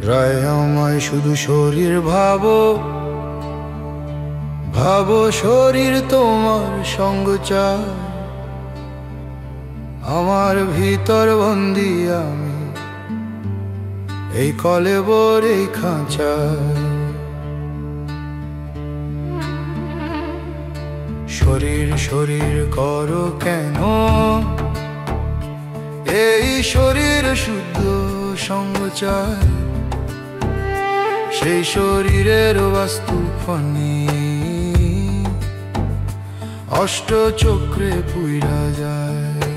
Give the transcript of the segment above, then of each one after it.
রায় আমায় শুধু শরীর ভাবো, ভাবো শরীর তোমার সঙ্গ চায়। আমার ভিতর বন্দি আমি এই কলেবর এই খাঁচায়। শরীর শরীর করো কেন, এই শরীর শুদ্ধ সঙ্গ চায়। সেই শরীরের বাস্তু ফনি অষ্ট চক্রে পুইরা যায়।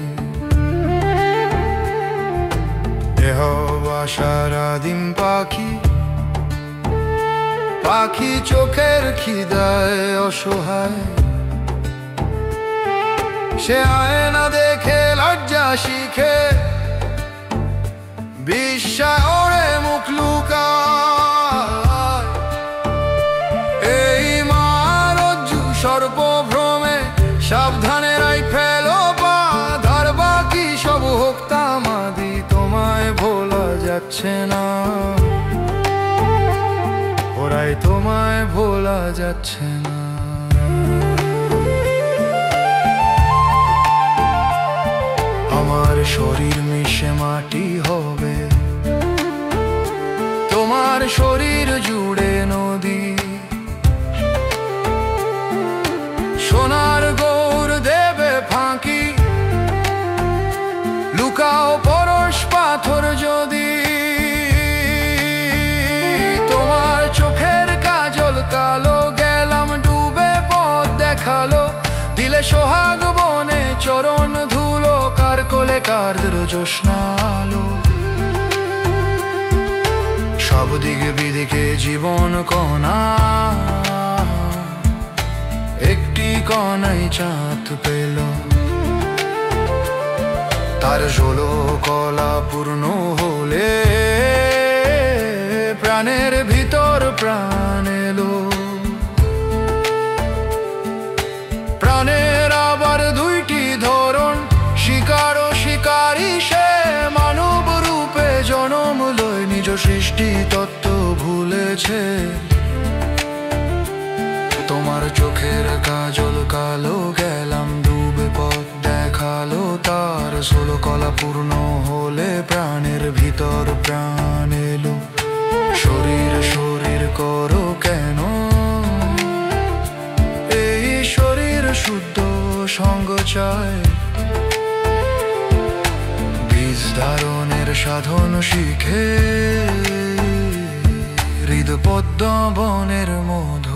দেহ বাসার আদিম পাখি, পাখি চোখের খিদায় অসহায়। সে আয়না দেখে লজ্জা শিখে, বিস্ময় ওরে মুখ লুকায়। এই মারজ্জু সর্বভ্রমে সাবধানে রাই ফেলো পা। ধার বাকি সব হোক তামাদি, তোমায় ভোলা যাচ্ছে না। ওরাই তোমায় ভোলা যাচ্ছে না। আমার শরীর মিশে মাটি হবে, তোমার শরীর জুড়ে নদী। সোনার গৌর দেবে ফাঁকি, লুকাও পরশ পাথর যদি। তোমার চোখের কাজল কালো, গেলাম ডুবে পথ দেখালো। দিলে সোহাগ বনে চরণ ধুলো, কার কোলে কার জ্যোৎস্না আলো। সব দিকে বিদিকে জীবন কণা, একটি কণাই চাঁদ পেল। তার ষোলো কলা পূর্ণ হলে প্রাণের ভিতর প্রাণ এলো। প্রাণের আবার দুইটি ধরন, শিকার ও শিকারী। সে মানব রূপে জনম লয়, নিজ সৃষ্টি তত্ত্ব ভুলেছে। তোমার চোখের কাজল কালো, গেলাম ডুবে পথ দেখালো। তার ষোলো কলা পূর্ণ হলে প্রাণের ভিতর প্রাণ এলো। শরীর শরীর করো কেন, এই শরীর শুদ্ধ সঙ্গ চায়। বীজ ধারণের সাধন শিখে, হৃদপদ্ম বনের মধু।